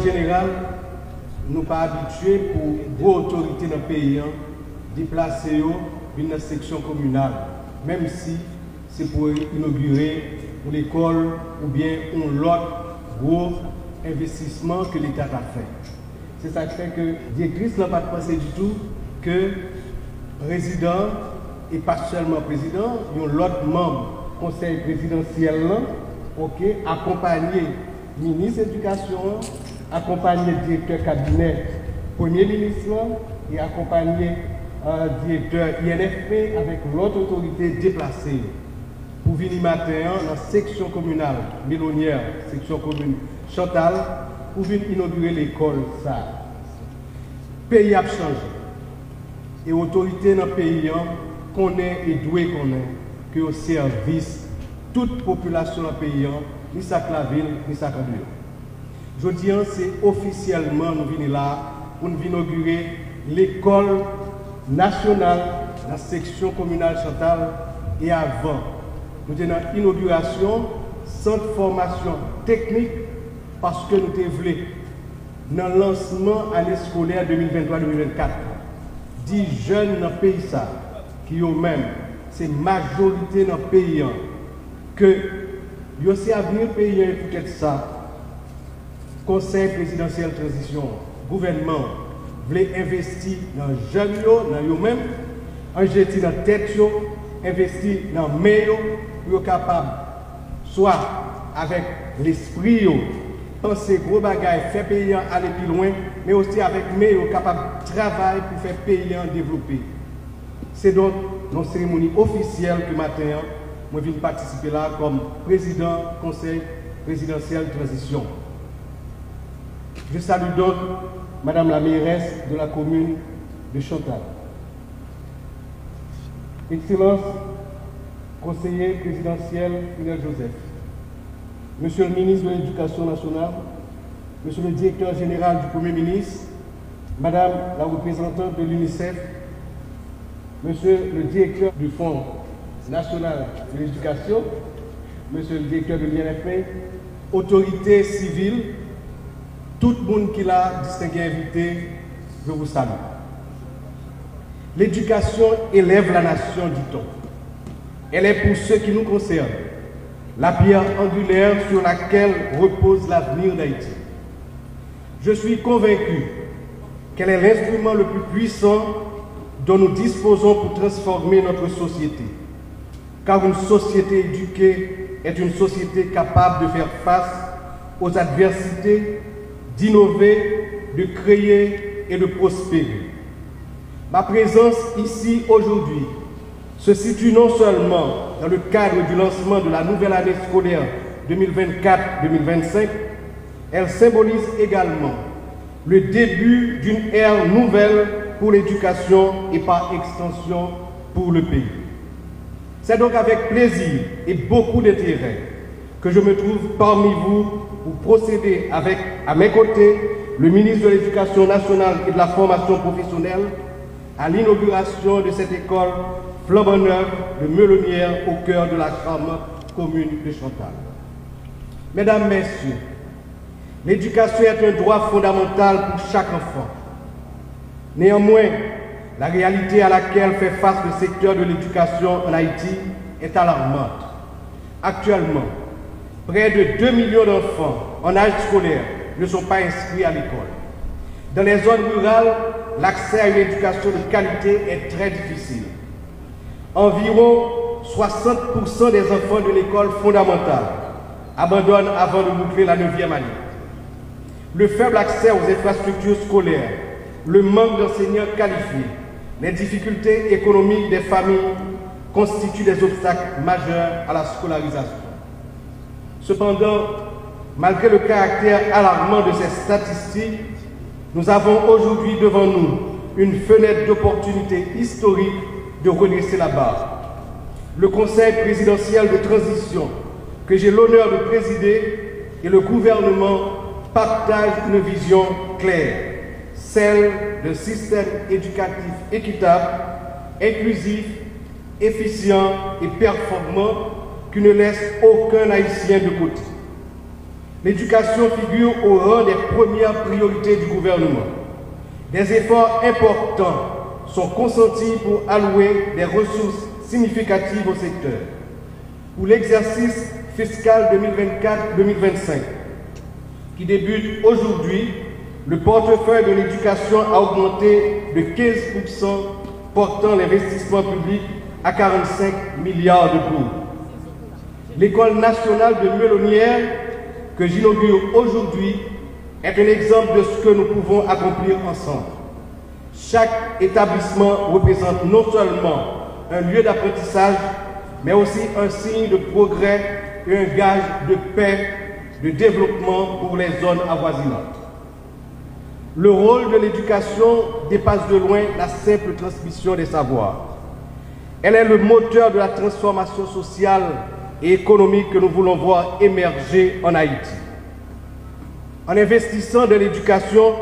général, nous pas habitués pour vos autorités dans le pays déplacer dans la section communale, même si c'est pour inaugurer l'école ou bien l'autre gros investissement que l'État a fait. C'est ça qui fait que la directrice n'a pas pensé du tout que président, et pas seulement président, il y a l'autre membre du conseil présidentiel, accompagner le ministre de l'Éducation, accompagner le directeur cabinet Premier ministre et accompagner le directeur INFP avec l'autre autorité déplacée pour venir matin dans la section communale Mélonière, section commune Chantal, pour venir inaugurer l'école. Le pays a changé. Et l'autorité dans le pays connaît et doit connaître que au service toute population dans le pays, ni ça que la ville, ni ça que la ville. Je dis, c'est officiellement nous venons là pour nous inaugurer l'école nationale, la section communale Chantal. Et avant, nous avons une inauguration, centre de formation technique, parce que nous voulons, dans le lancement année scolaire 2023-2024, 10 jeunes dans le pays, qui ont même, c'est majorité dans le pays, que il y a aussi avenir pays peut-être ça. Conseil présidentiel transition, gouvernement, voulait investir dans les jeunes, dans eux-mêmes, investir dans la tête, investir dans le meilleur, pour être capable, soit avec l'esprit, penser gros bagages, faire payer aller plus loin, mais aussi avec meilleur capable de travailler pour faire payer développer. C'est donc une cérémonie officielle que matin, je viens participer là comme président conseil présidentiel transition. Je salue donc Madame la mairesse de la commune de Chantal. Excellence, conseiller présidentiel Fidel Joseph, Monsieur le ministre de l'Éducation nationale, Monsieur le directeur général du Premier ministre, Madame la représentante de l'UNICEF, Monsieur le directeur du Fonds national de l'éducation, Monsieur le directeur de l'INFP, autorités civiles, tout le monde qui l'a distingué invité, je vous salue. L'éducation élève la nation, dit-on. Elle est pour ceux qui nous concernent la pierre angulaire sur laquelle repose l'avenir d'Haïti. Je suis convaincu qu'elle est l'instrument le plus puissant dont nous disposons pour transformer notre société. Car une société éduquée est une société capable de faire face aux adversités, d'innover, de créer et de prospérer. Ma présence ici aujourd'hui se situe non seulement dans le cadre du lancement de la nouvelle année scolaire 2024-2025, elle symbolise également le début d'une ère nouvelle pour l'éducation et par extension pour le pays. C'est donc avec plaisir et beaucoup d'intérêt que je me trouve parmi vous pour procéder avec, à mes côtés, le ministre de l'Éducation nationale et de la formation professionnelle à l'inauguration de cette école flambant neuve de Melonière au cœur de la charmante commune de Chantal. Mesdames, Messieurs, l'éducation est un droit fondamental pour chaque enfant. Néanmoins, la réalité à laquelle fait face le secteur de l'éducation en Haïti est alarmante. Actuellement, près de 2 millions d'enfants en âge scolaire ne sont pas inscrits à l'école. Dans les zones rurales, l'accès à une éducation de qualité est très difficile. Environ 60% des enfants de l'école fondamentale abandonnent avant de boucler la 9e année. Le faible accès aux infrastructures scolaires, le manque d'enseignants qualifiés, les difficultés économiques des familles constituent des obstacles majeurs à la scolarisation. Cependant, malgré le caractère alarmant de ces statistiques, nous avons aujourd'hui devant nous une fenêtre d'opportunité historique de redresser la barre. Le Conseil présidentiel de transition que j'ai l'honneur de présider et le gouvernement partagent une vision claire, celle d'un système éducatif équitable, inclusif, efficient et performant qui ne laisse aucun Haïtien de côté. L'éducation figure au rang des premières priorités du gouvernement. Des efforts importants sont consentis pour allouer des ressources significatives au secteur. Pour l'exercice fiscal 2024-2025, qui débute aujourd'hui, le portefeuille de l'éducation a augmenté de 15%, portant l'investissement public à 45 milliards d'euros. L'École nationale de Melonnière, que j'inaugure aujourd'hui, est un exemple de ce que nous pouvons accomplir ensemble. Chaque établissement représente non seulement un lieu d'apprentissage, mais aussi un signe de progrès et un gage de paix, de développement pour les zones avoisinantes. Le rôle de l'éducation dépasse de loin la simple transmission des savoirs. Elle est le moteur de la transformation sociale et économique que nous voulons voir émerger en Haïti. En investissant dans l'éducation,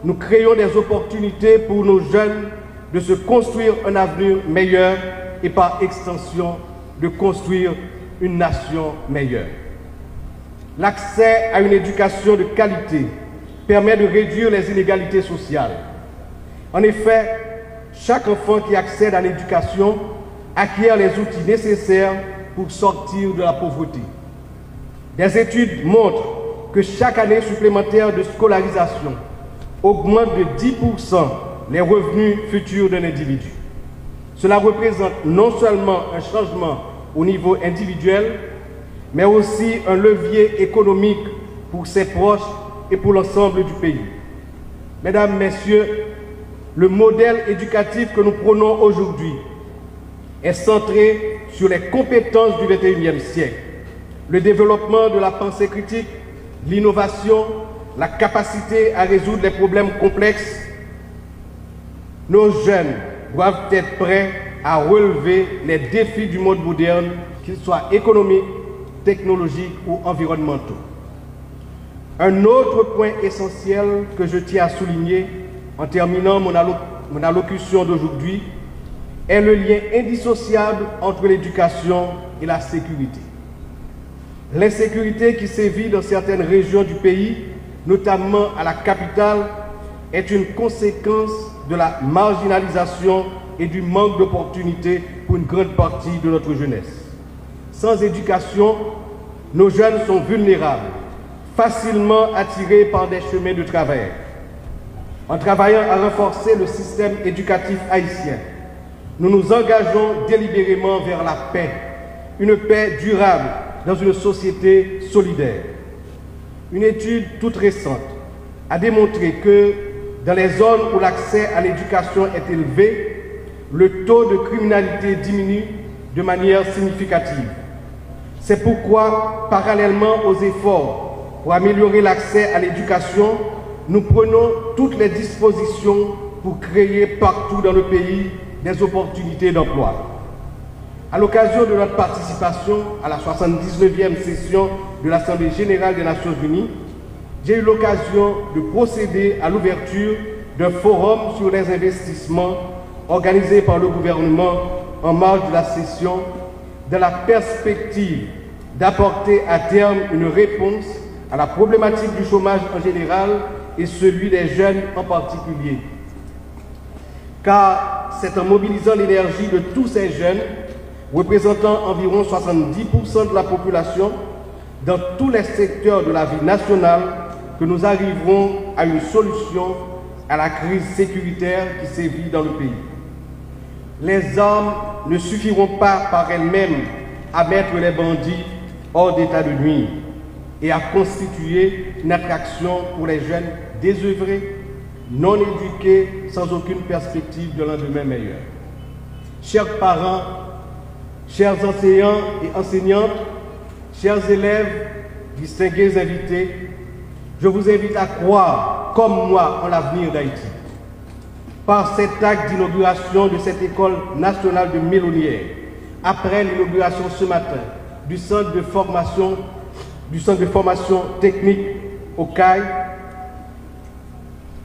nous créons des opportunités pour nos jeunes de se construire un avenir meilleur et par extension de construire une nation meilleure. L'accès à une éducation de qualité permet de réduire les inégalités sociales. En effet, chaque enfant qui accède à l'éducation acquiert les outils nécessaires pour sortir de la pauvreté. Des études montrent que chaque année supplémentaire de scolarisation augmente de 10% les revenus futurs d'un individu. Cela représente non seulement un changement au niveau individuel, mais aussi un levier économique pour ses proches et pour l'ensemble du pays. Mesdames, Messieurs, le modèle éducatif que nous prônons aujourd'hui est centré sur les compétences du XXIe siècle, le développement de la pensée critique, l'innovation, la capacité à résoudre les problèmes complexes. Nos jeunes doivent être prêts à relever les défis du monde moderne, qu'ils soient économiques, technologiques ou environnementaux. Un autre point essentiel que je tiens à souligner en terminant mon allocution d'aujourd'hui est le lien indissociable entre l'éducation et la sécurité. L'insécurité qui sévit dans certaines régions du pays, notamment à la capitale, est une conséquence de la marginalisation et du manque d'opportunités pour une grande partie de notre jeunesse. Sans éducation, nos jeunes sont vulnérables, facilement attirés par des chemins de travers. En travaillant à renforcer le système éducatif haïtien, nous nous engageons délibérément vers la paix, une paix durable dans une société solidaire. Une étude toute récente a démontré que dans les zones où l'accès à l'éducation est élevé, le taux de criminalité diminue de manière significative. C'est pourquoi, parallèlement aux efforts pour améliorer l'accès à l'éducation, nous prenons toutes les dispositions pour créer partout dans le pays des opportunités d'emploi. À l'occasion de notre participation à la 79e session de l'Assemblée générale des Nations unies, j'ai eu l'occasion de procéder à l'ouverture d'un forum sur les investissements organisé par le gouvernement en marge de la session, dans la perspective d'apporter à terme une réponse à la problématique du chômage en général et celui des jeunes en particulier. Car c'est en mobilisant l'énergie de tous ces jeunes, représentant environ 70% de la population, dans tous les secteurs de la vie nationale, que nous arriverons à une solution à la crise sécuritaire qui sévit dans le pays. Les armes ne suffiront pas par elles-mêmes à mettre les bandits hors d'état de nuire et à constituer une attraction pour les jeunes désœuvrés, non éduqués, sans aucune perspective de lendemain meilleur. Chers parents, chers enseignants et enseignantes, chers élèves, distingués invités, je vous invite à croire, comme moi, en l'avenir d'Haïti. Par cet acte d'inauguration de cette école nationale de Melonnière, après l'inauguration ce matin du centre de formation technique au CAI,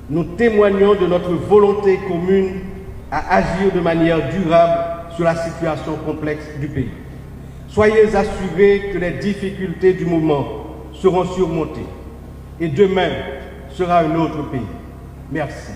nous témoignons de notre volonté commune à agir de manière durable sur la situation complexe du pays. Soyez assurés que les difficultés du moment seront surmontées. Et demain sera un autre pays. Merci.